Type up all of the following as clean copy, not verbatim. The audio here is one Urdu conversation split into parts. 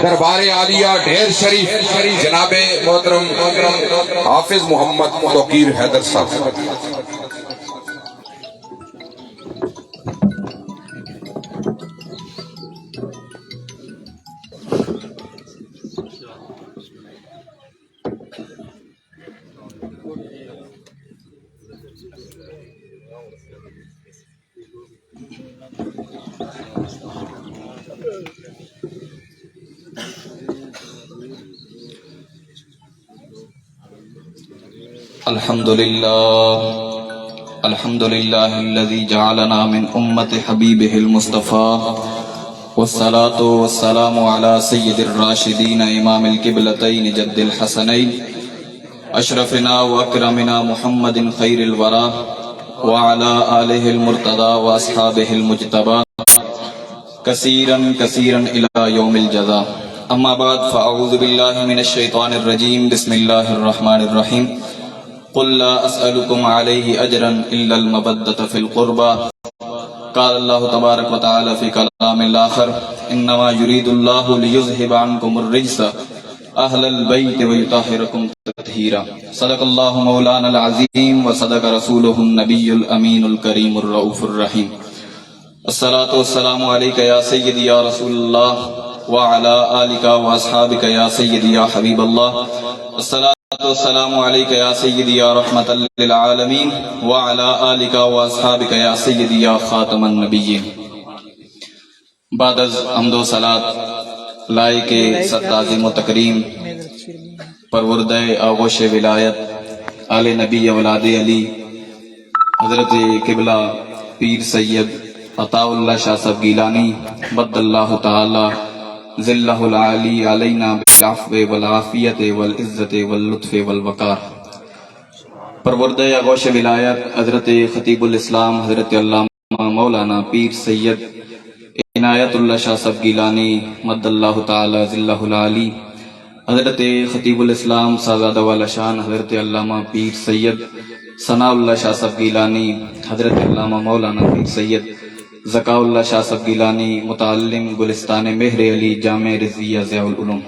دربار عالیہ ڈھیر شریف جناب محترم حافظ محمد توقیر حیدر صاحب۔ الحمد لله الذي جعلنا من أمة حبيبه المصطفى والصلاة والسلام على سيد الراشدين إمام القبلتين جد الحسنين أشرفنا وأكرمنا محمد خير الورى وعلى آله المرتضى وأصحابه المجتبى كثيرا كثيرا إلى يوم الجزاء. أما بعد فأعوذ بالله من الشيطان الرجيم. بسم الله الرحمن الرحيم. قل لا أسألكم عليه أجرا إلا المودة في القربى. قال الله تبارك وتعالى في كلام الآخر إنما يريد الله ليذهب عنكم الرجس أهل البيت ويطهركم تطهيرا. صدق الله مولانا العظيم وصدق رسوله النبي الأمين الكريم الرؤوف الرحيم. الصلاة والسلام عليك يا سيدي يا رسول الله وعلى آلك وأصحابك يا سيدي يا حبيب الله. الصلاة والسلام عليك يا سيدي يا رحمة للعالمين وعلى آلك وأصحابك يا سيدي يا خاتم النبيين. بعد از حمد و صلاة لائق تعظیم و تکریم پروردہ آغوش ولایت آل نبی اولاد علی حضرت قبلہ پیر سید عطا اللہ شاہ صاحب گیلانی مد اللہ تعالی ذلہ العالی علینا بالعفو والعافیت والعزت واللطف والوقار. پروردہ آغوش ولایت حضرت خطیب الاسلام حضرت علامہ مولانا پیر سید عنایت اللہ شاہ صاحب گیلانی مد اللہ تعالی ذلہ العالی، حضرت خطیب الاسلام صاحبزادہ والا شان حضرت علامہ پیر سید ثناء اللہ شاہ صاحب گیلانی، حضرت علامہ مولانا پیر سید ذکاء اللہ شاہ صاحب گیلانی متعلم گلستان مہر علی جامع رضویہ ضیاء العلوم.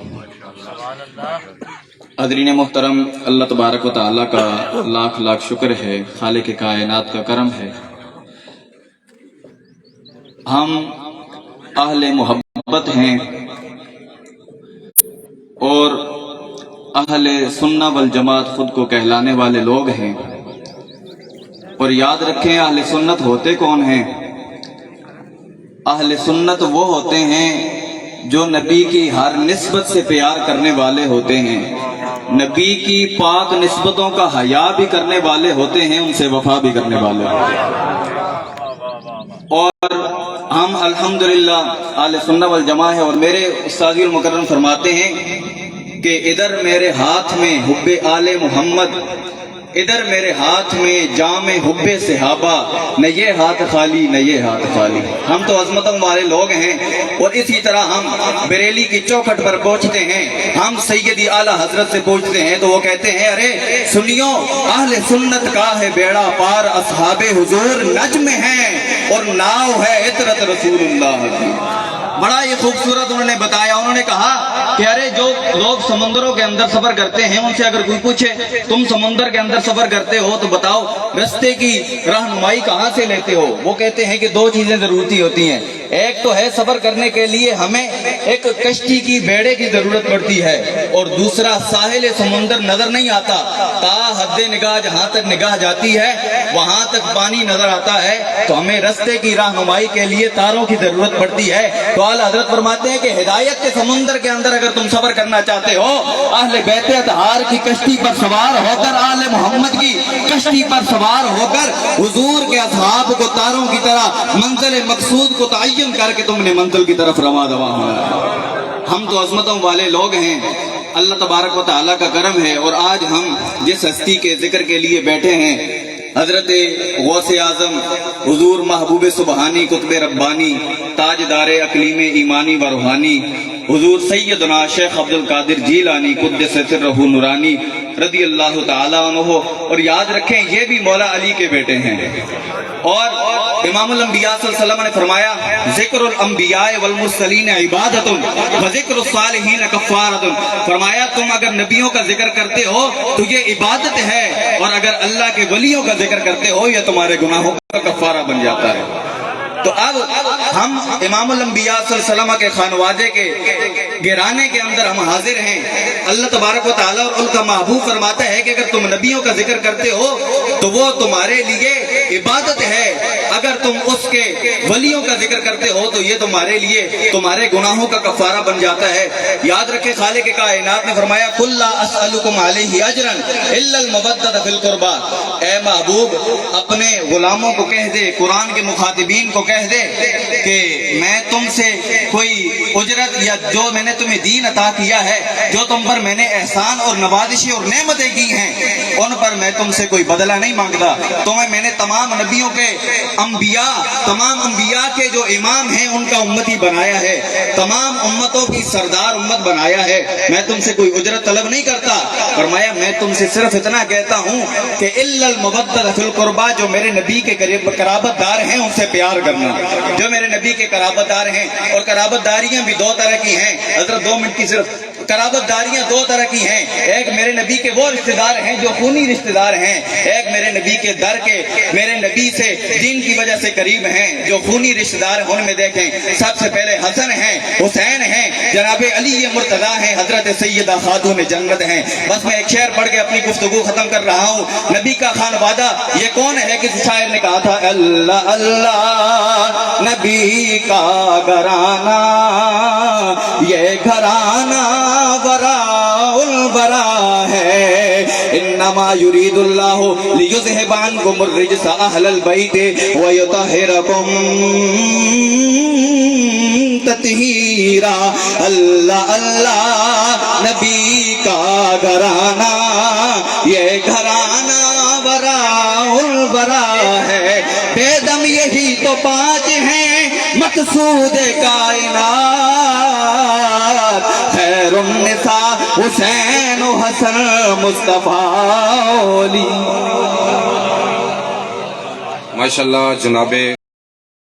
حاضرین محترم، اللہ تبارک و تعالیٰ کا لاکھ لاکھ شکر ہے، خالق کائنات کا کرم ہے. ہم اہل محبت ہیں اور اہل سنہ والجماعت خود کو کہلانے والے لوگ ہیں. اور یاد رکھیں اہل سنت ہوتے کون ہیں؟ اہل سنت وہ ہوتے ہیں جو نبی کی ہر نسبت سے پیار کرنے والے ہوتے ہیں، نبی کی پاک نسبتوں کا حیا بھی کرنے والے ہوتے ہیں، ان سے وفا بھی کرنے والے ہوتے ہیں. اور ہم الحمدللہ اہل سنت والجماعت ہیں. اور میرے استاذی المکرم فرماتے ہیں کہ ادھر میرے ہاتھ میں حب آل محمد، ادھر میرے ہاتھ میں جام حب صحابہ، نہ یہ ہاتھ خالی نہ یہ ہاتھ خالی. ہم تو عظمتوں والے لوگ ہیں. اور اسی طرح ہم بریلی کی چوکھٹ پر پہنچتے ہیں، ہم سیدی اعلیٰ حضرت سے پہنچتے ہیں تو وہ کہتے ہیں ارے سنیو اہل سنت کا ہے بیڑا پار، اصحاب حضور نجم ہیں اور ناؤ ہے عطرت رسول اللہ کی. بڑا یہ خوبصورت انہوں نے بتایا. انہوں نے کہا کہ ارے جو لوگ سمندروں کے اندر سفر کرتے ہیں ان سے اگر کوئی پوچھے تم سمندر کے اندر سفر کرتے ہو تو بتاؤ رستے کی رہنمائی کہاں سے لیتے ہو؟ وہ کہتے ہیں کہ دو چیزیں ضروری ہوتی ہیں. ایک تو ہے سفر کرنے کے لیے ہمیں ایک کشتی کی بیڑے کی ضرورت پڑتی ہے، اور دوسرا ساحل سمندر نظر نہیں آتا، تا حد نگاہ جہاں تک نگاہ جاتی ہے وہاں تک پانی نظر آتا ہے. تو ہمیں رستے کی رہنمائی کے لیے تاروں کی ضرورت پڑتی ہے. تو اعلیٰ حضرت فرماتے ہیں کہ ہدایت کے سمندر کے اندر اگر تم سفر کرنا چاہتے ہو، اہل بیت اطہار کی کشتی پر سوار ہو کر، آل محمد کی کشتی پر سوار ہو کر حضور کے اصحاب کو تاروں کی طرح منزل مقصود کو تعین کر کے تم نے منزل کی طرف رواں دوا ہونا. ہم تو عظمتوں والے لوگ ہیں، اللہ تبارک و تعالیٰ کا کرم ہے. اور آج ہم جس ہستی کے ذکر کے لیے بیٹھے ہیں، حضرت غوث اعظم حضور محبوب سبحانی قطب ربانی تاجدار اقلیم ایمانی و روحانی حضور سیدنا شیخ عبد القادر جیلانی قدس سرہ نورانی رضی اللہ تعالیٰ عنہ. اور یاد رکھیں یہ بھی مولا علی کے بیٹے ہیں. اور امام الانبیاء صلی اللہ علیہ وسلم نے فرمایا ذکر الانبیاء والمرسلین عبادت و ذکر الصالحین کفارت، فرمایا تم اگر نبیوں کا ذکر کرتے ہو تو یہ عبادت ہے، اور اگر اللہ کے ولیوں کا ذکر کرتے ہو یہ تمہارے گناہوں کا کفارہ بن جاتا ہے۔ تو اب ہم امام الانبیاء صلی اللہ علیہ وسلم کے خانوادے کے گرانے کے اندر ہم حاضر ہیں۔ اللہ تبارک و تعالیٰ اور ان کا محبوب فرماتا ہے کہ اگر تم نبیوں کا ذکر کرتے ہو تو وہ تمہارے لیے عبادت ہے، اگر تم اس کے ولیوں کا ذکر کرتے ہو تو یہ تمہارے لیے تمہارے گناہوں کا کفارہ بن جاتا ہے۔ یاد رکھے خالق کائنات نے فرمایا قُل لَا أَسْأَلُكُمْ عَلَيْهِ أَجْرًا إِلَّا الْمَوَدَّةَ فِي الْقُرْبَى، اے محبوب اپنے غلاموں کو کہہ دے، قرآن کے مخاطبین کو کہہ دے کہ میں تم سے کوئی اجرت یا جو میں نے تمہیں دین عطا کیا ہے، جو تم پر میں نے احسان اور نوازشیں اور نعمتیں کی ہیں، ان پر میں تم سے کوئی بدلہ نہیں مانگتا۔ تمہیں میں نے تمام نبیوں کے تمام انبیاء کے جو امام ہیں ان کا امتی بنایا ہے، تمام امتوں کی سردار امت بنایا ہے، میں تم سے کوئی اجرت طلب نہیں کرتا۔ فرمایا میں تم سے صرف اتنا کہتا ہوں کہ الا المودۃ فی القربى، جو میرے نبی کے قرابت دار ہیں ان سے پیار کرنا، جو میرے نبی کے قرابت دار ہیں۔ اور قرابت داریاں بھی دو طرح کی ہیں، حضرت 2 منٹ کی صرف قرابت داریاں 2 طرح کی ہیں، ایک میرے نبی کے وہ رشتہ دار ہیں جو خونی رشتہ دار ہیں، ایک میرے نبی کے در کے میرے نبی سے دین کی وجہ سے قریب ہیں جو خونی رشتہ دار ہیں۔ ان میں دیکھیں سب سے پہلے حسن ہیں، حسین ہیں، جناب علی مرتضیٰ ہیں، حضرت سیدہ خاتون جنت ہیں۔ بس میں ایک شعر پڑھ کے اپنی گفتگو ختم کر رہا ہوں۔ نبی کا خانوادہ یہ کون ہے؟ کسی شاعر نے کہا تھا اللہ اللہ نبی کا گھرانہ، یہ گھرانہ وراء البراء ہے، انما یرید اللہ لیذہب عنکم الرجس اہل البیت ویطہرکم تطہیرا۔ اللہ اللہ نبی کا گھرانہ، یہ گھرانہ وراء البراء ہے، بے دم یہی تو 5 ہیں مقصود کائنات، خیر النساء حسین و حسن مصطفیٰ علی۔ ماشاءاللہ جناب